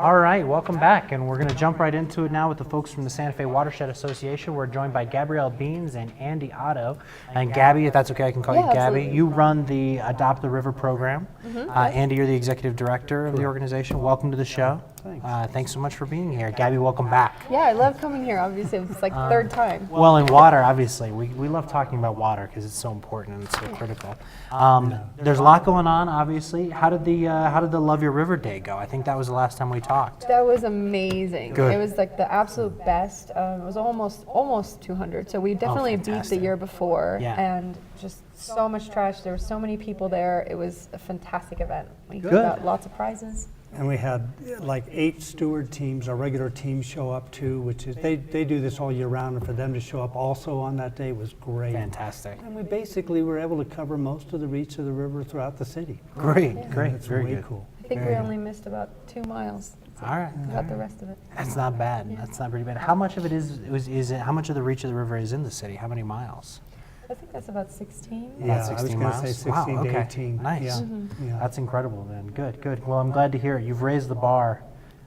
All right, welcome back, and we're going to jump right into it now with the folks from the Santa Fe Watershed Association. We're joined by Gabrielle Beans and Andy Otto. And Gabby, if that's okay, I can call you Gabby. Absolutely. You run the Adopt the River program. Andy, you're the executive director of the organization. Welcome to the show. Thanks so much for being here. Gabby, welcome back. Yeah, I love coming here. Obviously, it's like third time. Well, in water, obviously, we love talking about water because it's so important and it's so critical. There's a lot going on, obviously. How did the Love Your River Day go? I think that was the last time we talked. That was amazing. Good. It was like the absolute best. It was almost 200. So we definitely beat the fantastic. year before. Yeah. And just so much trash. There were so many people there. It was a fantastic event. We Good. got lots of prizes. And we had like 8 steward teams, our regular teams show up too, which is, they do this all year round, and for them to show up also on that day was great. Fantastic. And we basically were able to cover most of the reach of the river throughout the city. Great, And great, it's very way good. cool. I think we only missed about 2 miles. All right. Got the rest of it. That's not bad. That's not pretty bad. How much of it is it? How much of the reach of the river is in the city? How many miles? I think that's about 16. Yeah, I was 16 going to say miles? 16 Wow, to okay. 18. Nice. Yeah. Yeah. That's incredible then. Good, good. Well, I'm glad to hear it. You've raised the bar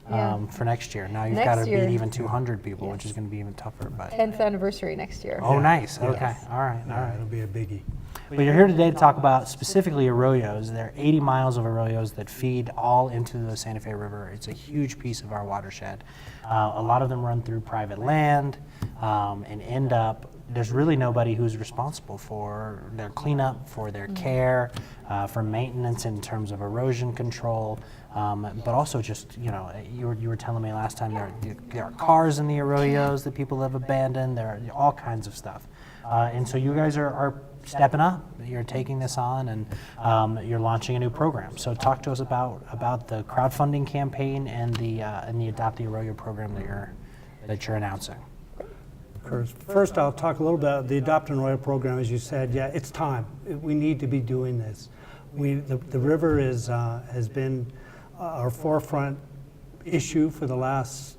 Yeah. for next year. Now you've Next got to year. beat even 200 people, which is going to be even tougher. But 10th anniversary next year. oh, nice. Yeah. Okay. All right. All Yeah, right. it'll be a biggie. But you're here today to talk about specifically arroyos. There are 80 miles of arroyos that feed all into the Santa Fe River. It's a huge piece of our watershed. A lot of them run through private land and end up, there's really nobody who's responsible for their cleanup, for their care, for maintenance in terms of erosion control, but also just, you know, you were telling me last time there are cars in the arroyos that people have abandoned. There are all kinds of stuff. And so you guys are stepping up. You're taking this on, and you're launching a new program. So talk to us about the crowdfunding campaign and the Adopt the Arroyo program that you're announcing. First, I'll talk a little bit about the Adopt an Arroyo program. As you said, yeah, it's time. We need to be doing this. The river has been our forefront issue for the last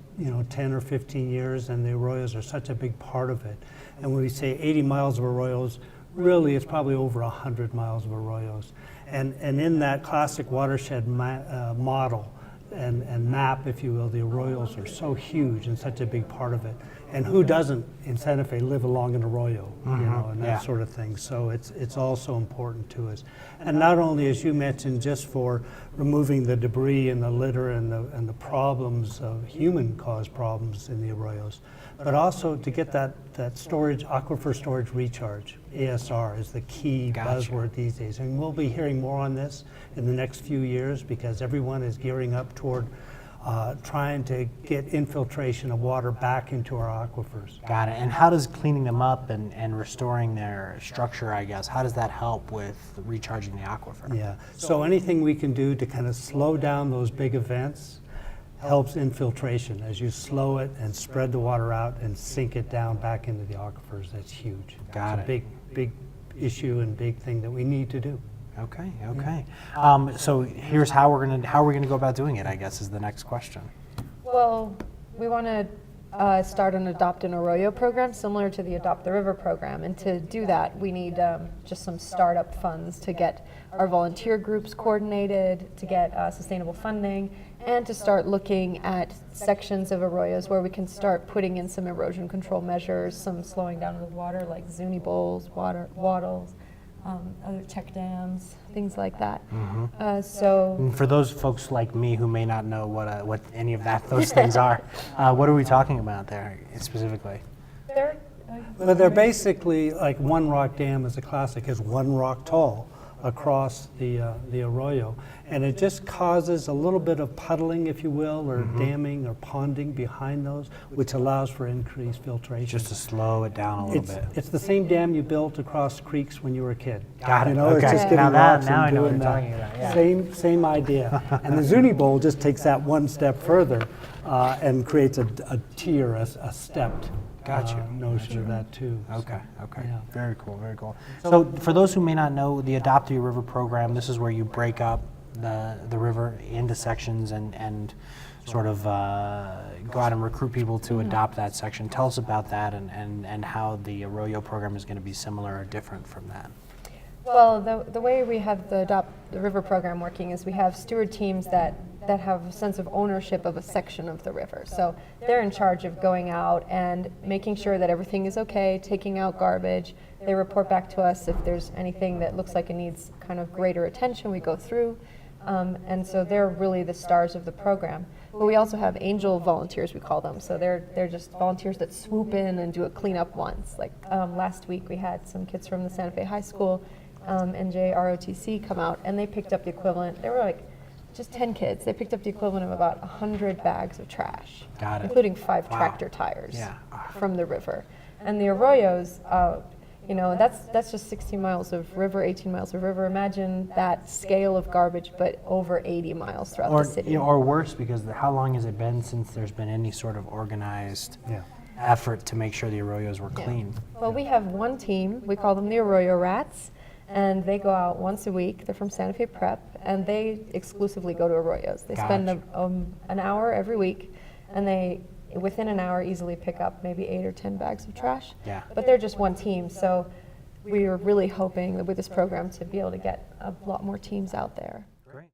10 or 15 years, and the arroyos are such a big part of it. And when we say 80 miles of arroyos, really it's probably over 100 miles of arroyos. And in that classic watershed model and map, if you will, the arroyos are so huge and such a big part of it. And who doesn't in Santa Fe live along an arroyo, and that sort of thing. So it's also important to us. And not only, as you mentioned, just for removing the debris and the litter and the problems of human-caused problems in the arroyos, but also to get that storage, aquifer storage recharge. ASR is the key buzzword these days. And we'll be hearing more on this in the next few years because everyone is gearing up toward trying to get infiltration of water back into our aquifers. Got it. And how does cleaning them up and restoring their structure, I guess, how does that help with recharging the aquifer? Yeah. So anything we can do to kind of slow down those big events helps infiltration. As you slow it and spread the water out and sink it down back into the aquifers, that's huge. Got it's it. a big issue and big thing that we need to do. Okay, okay. So here's how we're gonna go about doing it, I guess, is the next question. Well, we want to start an Adopt an Arroyo program similar to the Adopt the River program. And to do that, we need just some startup funds to get our volunteer groups coordinated, to get sustainable funding, and to start looking at sections of arroyos where we can start putting in some erosion control measures, some slowing down of the water like Zuni bowls, wattles, other check dams, things like that. So And for those folks like me who may not know what any of those things are, what are we talking about there specifically? they're Well, they're basically like one rock dam is a classic, is one rock tall across the arroyo. And it just causes a little bit of puddling, if you will, or damming or ponding behind those, which allows for increased filtration. Just to slow it down a little bit. It's the same dam you built across creeks when you were a kid. Got it. It's Okay. just getting Now rocks now I and know what doing you're that. talking about. Yeah. Same idea. And the Zuni bowl just takes that one step further and creates a tier, a stepped notion of that too. Okay, okay. Yeah. Very cool, very cool. So for those who may not know, the Adopt the River program, this is where you break up the river into sections and sort of go out and recruit people to adopt that section. Tell us about that and how the Arroyo program is going to be similar or different from that. Well, the way we have the Adopt the River program working is we have steward teams that have a sense of ownership of a section of the river. So they're in charge of going out and making sure that everything is okay, taking out garbage. They report back to us if there's anything that looks like it needs kind of greater attention, we go through. And so they're really the stars of the program. But we also have angel volunteers, we call them. So they're just volunteers that swoop in and do a cleanup once. Like last week we had some kids from the Santa Fe High School, NJROTC, come out, and they picked up the equivalent. They were like just 10 kids. They picked up the equivalent of about 100 bags of trash, Got it. including 5 Wow. tractor tires Yeah. from the river. And the arroyos, you know, that's just 16 miles of river, 18 miles of river. Imagine that scale of garbage, but over 80 miles throughout Or, the city. you know, or worse, because how long has it been since there's been any sort of organized Yeah. effort to make sure the arroyos were Yeah. clean? Well, we have one team, we call them the Arroyo Rats, and they go out once a week. They're from Santa Fe Prep, and they exclusively go to arroyos. They spend Gotcha. an hour every week, and they, within an hour, easily pick up maybe 8 or 10 bags of trash. Yeah. But they're just one team, so we are really hoping that with this program to be able to get a lot more teams out there.